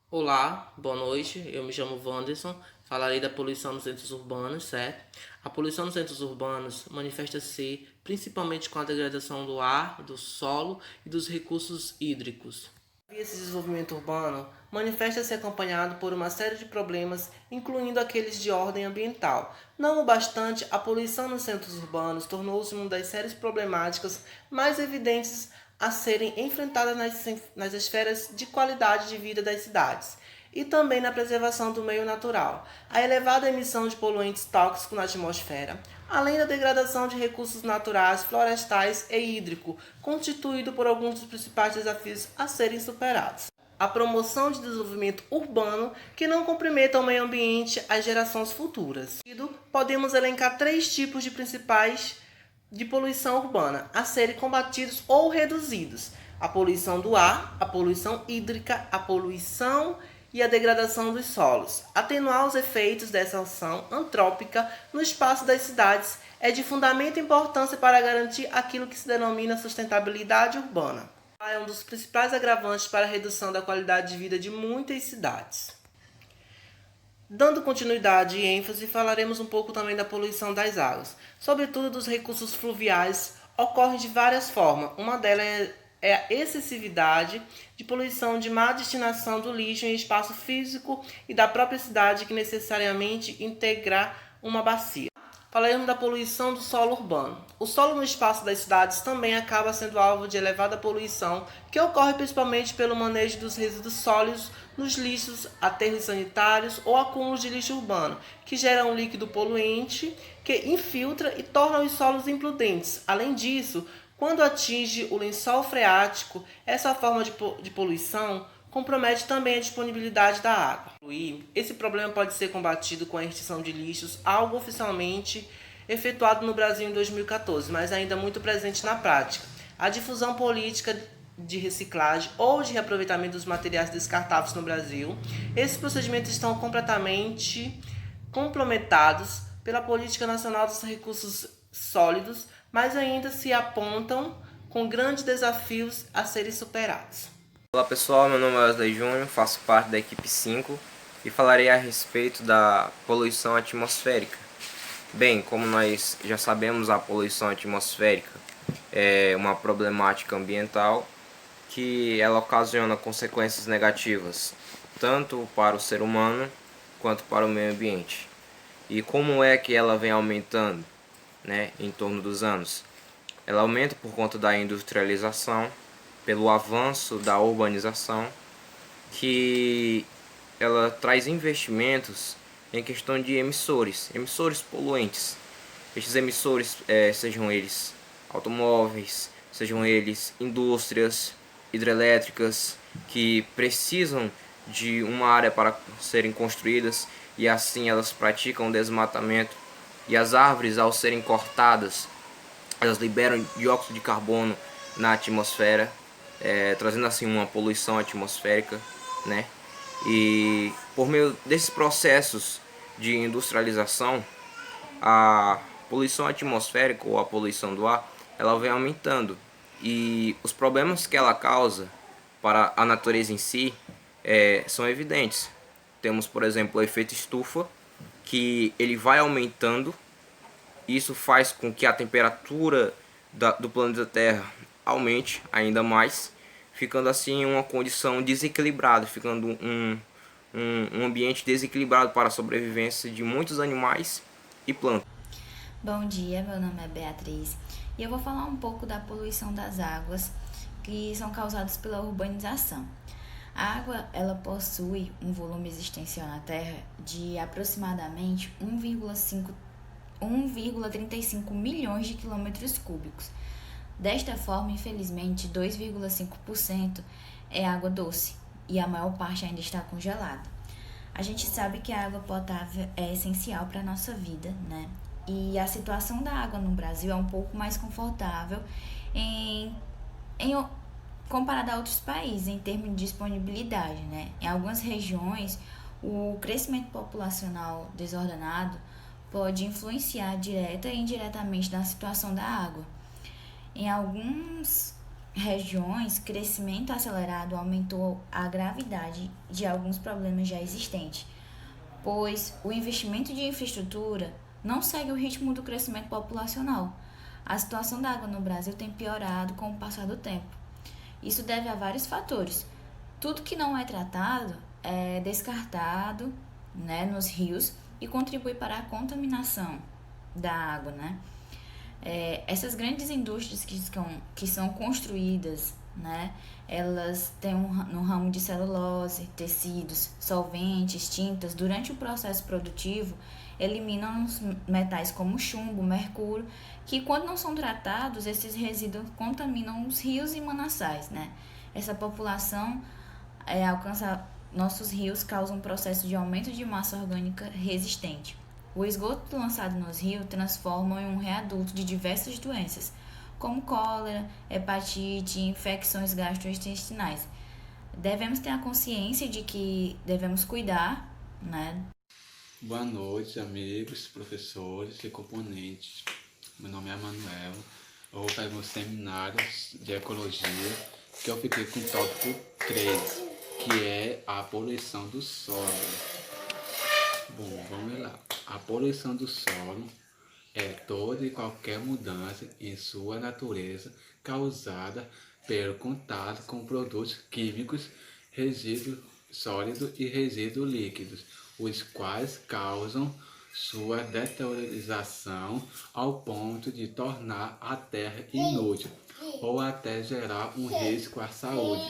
Olá, boa noite. Eu me chamo Wanderson. Falarei da poluição nos centros urbanos, certo? A poluição nos centros urbanos manifesta-se principalmente com a degradação do ar, do solo e dos recursos hídricos. Esse desenvolvimento urbano manifesta-se acompanhado por uma série de problemas, incluindo aqueles de ordem ambiental. Não obstante, a poluição nos centros urbanos tornou-se uma das sérias problemáticas mais evidentes a serem enfrentadas nas esferas de qualidade de vida das cidades e também na preservação do meio natural. A elevada emissão de poluentes tóxicos na atmosfera, além da degradação de recursos naturais, florestais e hídrico, constituído por alguns dos principais desafios a serem superados. A promoção de desenvolvimento urbano que não comprometa o meio ambiente às gerações futuras. Podemos elencar três tipos de principais de poluição urbana a serem combatidos ou reduzidos: a poluição do ar, a poluição hídrica, a poluição e a degradação dos solos. Atenuar os efeitos dessa ação antrópica no espaço das cidades é de fundamental importância para garantir aquilo que se denomina sustentabilidade urbana. É um dos principais agravantes para a redução da qualidade de vida de muitas cidades. Dando continuidade e ênfase, falaremos um pouco também da poluição das águas. Sobretudo dos recursos fluviais, ocorre de várias formas. Uma delas é a excessividade de poluição de má destinação do lixo em espaço físico e da própria cidade que necessariamente integrar uma bacia. Falaremos da poluição do solo urbano. O solo no espaço das cidades também acaba sendo alvo de elevada poluição, que ocorre principalmente pelo manejo dos resíduos sólidos nos lixos, aterros sanitários ou acúmulos de lixo urbano, que gera um líquido poluente que infiltra e torna os solos imprudentes. Além disso, quando atinge o lençol freático, essa forma de poluição compromete também a disponibilidade da água. Esse problema pode ser combatido com a extinção de lixos, algo oficialmente efetuado no Brasil em 2014, mas ainda muito presente na prática. A difusão política de reciclagem ou de reaproveitamento dos materiais descartáveis no Brasil. Esses procedimentos estão completamente complementados pela Política Nacional dos Recursos Sólidos, mas ainda se apontam com grandes desafios a serem superados. Olá pessoal, meu nome é Wesley Júnior, faço parte da equipe 5 e falarei a respeito da poluição atmosférica. Bem, como nós já sabemos, a poluição atmosférica é uma problemática ambiental que ela ocasiona consequências negativas tanto para o ser humano quanto para o meio ambiente. E como é que ela vem aumentando, em torno dos anos? Ela aumenta por conta da industrialização, pelo avanço da urbanização, que ela traz investimentos em questão de emissores poluentes. Estes emissores, sejam eles automóveis, sejam eles indústrias hidrelétricas que precisam de uma área para serem construídas e assim elas praticam desmatamento, e as árvores, ao serem cortadas, elas liberam dióxido de carbono na atmosfera, trazendo assim uma poluição atmosférica, E por meio desses processos de industrialização, a poluição atmosférica ou a poluição do ar, ela vem aumentando, e os problemas que ela causa para a natureza em si são evidentes. Temos, por exemplo, o efeito estufa, que ele vai aumentando. Isso faz com que a temperatura do planeta Terra aumente ainda mais, ficando assim uma condição desequilibrada, ficando um ambiente desequilibrado para a sobrevivência de muitos animais e plantas. Bom dia, meu nome é Beatriz e eu vou falar um pouco da poluição das águas que são causadas pela urbanização. A água, ela possui um volume existencial na Terra de aproximadamente 1,35 milhões de quilômetros cúbicos. Desta forma, infelizmente, 2,5% é água doce e a maior parte ainda está congelada. A gente sabe que a água potável é essencial para a nossa vida, E a situação da água no Brasil é um pouco mais confortável comparada a outros países em termos de disponibilidade, Em algumas regiões, o crescimento populacional desordenado pode influenciar direta e indiretamente na situação da água. Em alguns regiões, crescimento acelerado aumentou a gravidade de alguns problemas já existentes, pois o investimento de infraestrutura não segue o ritmo do crescimento populacional. A situação da água no Brasil tem piorado com o passar do tempo. Isso deve a vários fatores. Tudo que não é tratado é descartado, né, nos rios e contribui para a contaminação da água, né? Essas grandes indústrias que são construídas, né, elas têm no ramo de celulose, tecidos, solventes, tintas, durante o processo produtivo, eliminam os metais como chumbo, mercúrio, que quando não são tratados, esses resíduos contaminam os rios e mananciais, né? Essa população alcança nossos rios, causa um processo de aumento de massa orgânica resistente. O esgoto lançado nos rios transforma em um readuto de diversas doenças, como cólera, hepatite e infecções gastrointestinais. Devemos ter a consciência de que devemos cuidar, né? Boa noite, amigos, professores e componentes. Meu nome é Manuel. Eu vou para o seminário de ecologia, que eu fiquei com o tópico 3, que é a poluição do solo. Bom, vamos lá. A poluição do solo é toda e qualquer mudança em sua natureza causada pelo contato com produtos químicos, resíduos sólidos e resíduos líquidos, os quais causam sua deteriorização ao ponto de tornar a terra inútil ou até gerar um risco à saúde.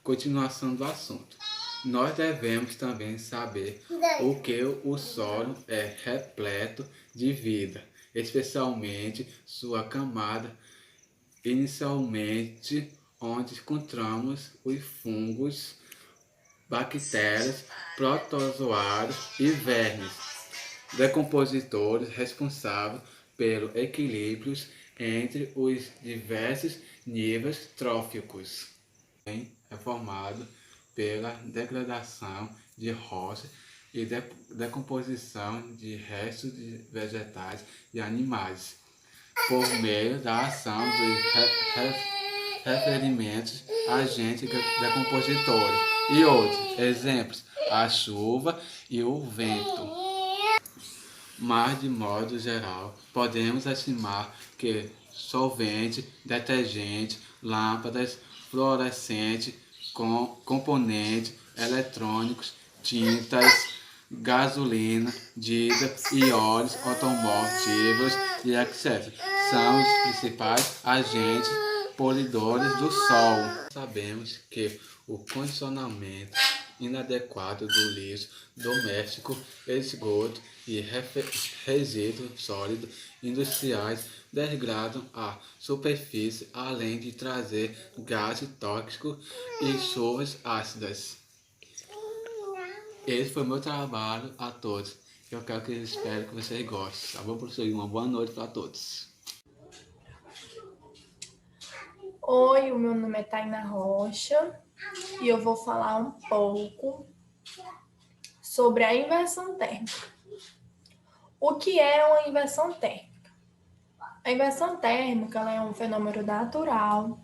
Continuação do assunto. Nós devemos também saber o que o solo é repleto de vida, especialmente sua camada inicialmente, onde encontramos os fungos, bactérias, protozoários e vermes, decompositores responsáveis pelo equilíbrio entre os diversos níveis tróficos. É formado pela degradação de rochas e decomposição de restos de vegetais e animais, por meio da ação dos referimentos agentes decompositores e outros. Exemplos: a chuva e o vento. Mas, de modo geral, podemos estimar que solvente, detergente, lâmpadas, fluorescente, componentes eletrônicos, tintas, gasolina, diesel e óleos automotivos e etc. são os principais agentes poluidores do solo. Sabemos que o condicionamento inadequado do lixo doméstico, esgoto e resíduos sólidos industriais degradam a superfície, além de trazer gases tóxicos e chuvas ácidas. Esse foi o meu trabalho a todos. Eu espero que vocês gostem. Tá bom, professor? Uma boa noite para todos. Oi, o meu nome é Tainá Rocha e eu vou falar um pouco sobre a inversão térmica. O que é uma inversão térmica? A inversão térmica é um fenômeno natural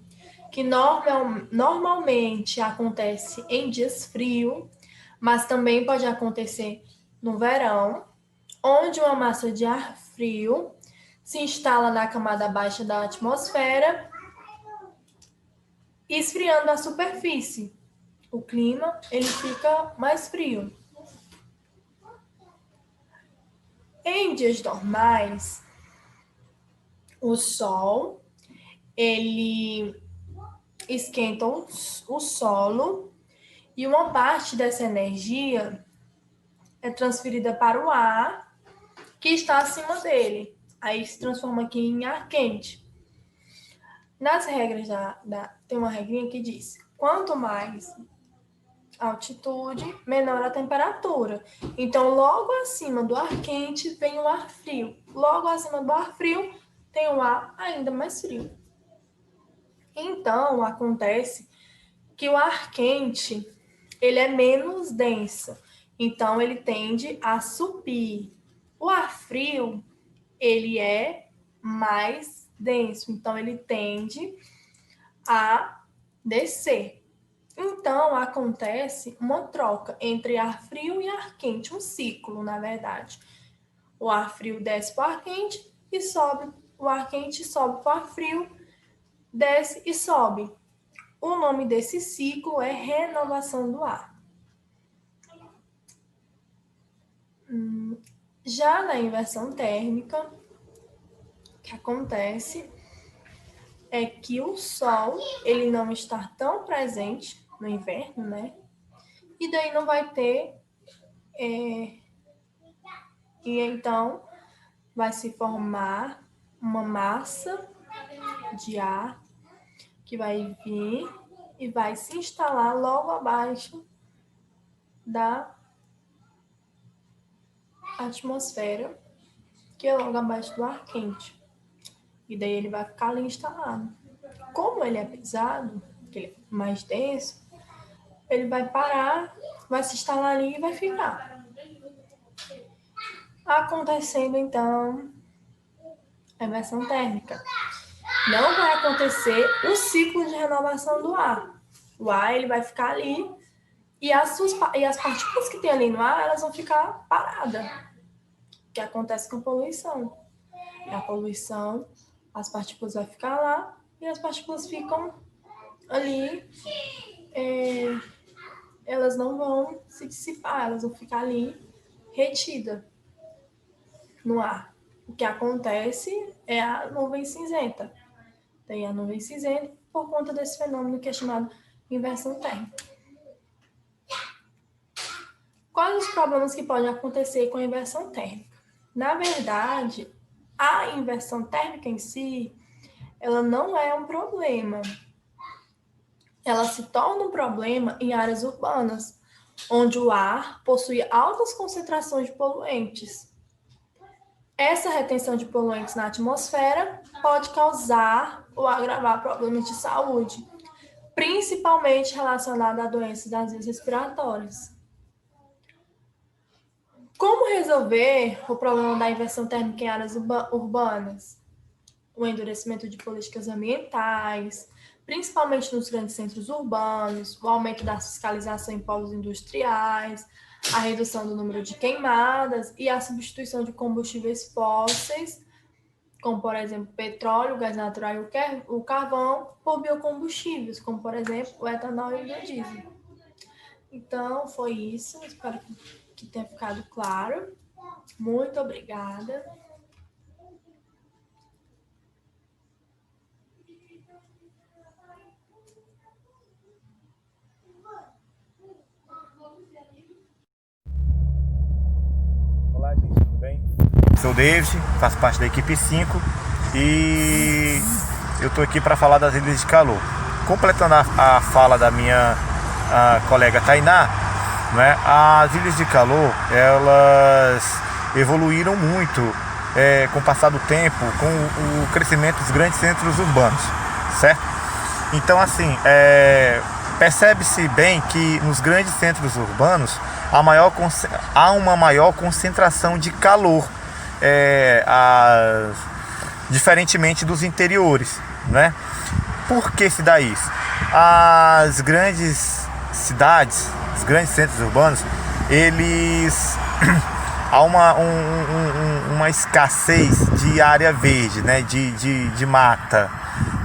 que normalmente acontece em dias frios, mas também pode acontecer no verão, onde uma massa de ar frio se instala na camada baixa da atmosfera, esfriando a superfície. O clima ele fica mais frio. Em dias normais, o sol ele esquenta o solo e uma parte dessa energia é transferida para o ar que está acima dele. Aí se transforma aqui em ar quente. Nas regras tem uma regrinha que diz: quanto mais altitude, menor a temperatura. Então, logo acima do ar quente vem o ar frio. Logo acima do ar frio tem o ar ainda mais frio. Então, acontece que o ar quente, ele é menos denso. Então, ele tende a subir. O ar frio, ele é mais denso, então ele tende a descer. Então, acontece uma troca entre ar frio e ar quente, um ciclo, na verdade. O ar frio desce para o ar quente e sobe, o ar quente sobe para o ar frio, desce e sobe. O nome desse ciclo é renovação do ar. Já na inversão térmica, o que acontece é que o Sol ele não está tão presente no inverno, né? E daí não vai ter... E então vai se formar uma massa de ar que vai vir e vai se instalar logo abaixo da atmosfera, que é logo abaixo do ar quente. E daí ele vai ficar ali instalado. Como ele é pesado, que ele é mais denso, ele vai parar, vai se instalar ali e vai ficar. Acontecendo, então, a inversão térmica. Não vai acontecer o ciclo de renovação do ar. O ar ele vai ficar ali e as partículas que tem ali no ar, elas vão ficar paradas. O que acontece com a poluição. E a poluição, as partículas vão ficar lá e as partículas ficam ali, elas não vão se dissipar, elas vão ficar ali retidas no ar. O que acontece é a nuvem cinzenta. Tem a nuvem cinzenta por conta desse fenômeno que é chamado inversão térmica. Quais os problemas que podem acontecer com a inversão térmica? Na verdade, a inversão térmica em si, ela não é um problema. Ela se torna um problema em áreas urbanas, onde o ar possui altas concentrações de poluentes. Essa retenção de poluentes na atmosfera pode causar ou agravar problemas de saúde, principalmente relacionados a doenças das vias respiratórias. Como resolver o problema da inversão térmica em áreas urbanas? O endurecimento de políticas ambientais, principalmente nos grandes centros urbanos, o aumento da fiscalização em polos industriais, a redução do número de queimadas e a substituição de combustíveis fósseis, como, por exemplo, petróleo, gás natural e o carvão, por biocombustíveis, como, por exemplo, o etanol e o biodiesel. Então, foi isso. Espero que tenha ficado claro. Muito obrigada. Olá, gente, tudo bem? Sou o David, faço parte da equipe 5 e eu estou aqui para falar das ilhas de calor. Completando a fala da minha colega Tainá, né, as ilhas de calor, elas evoluíram muito com o passar do tempo, com o crescimento dos grandes centros urbanos, certo? Então, assim, percebe-se bem que nos grandes centros urbanos há uma maior concentração de calor, diferentemente dos interiores, né? Por que se dá isso? As grandes cidades, os grandes centros urbanos, eles há uma escassez de área verde, né? de mata.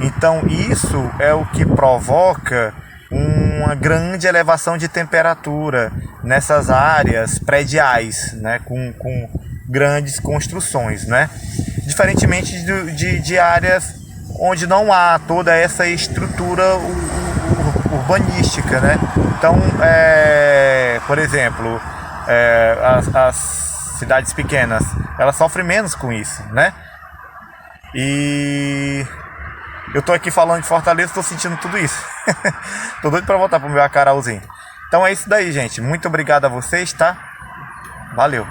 Então isso é o que provoca uma grande elevação de temperatura nessas áreas prediais, né? com grandes construções, né? Diferentemente de áreas onde não há toda essa estrutura urbanística, né? Então, por exemplo, as cidades pequenas, elas sofrem menos com isso, né? E eu tô aqui falando de Fortaleza, tô sentindo tudo isso. Tô doido pra voltar pro meu acarauzinho. Então é isso daí, gente. Muito obrigado a vocês, tá? Valeu!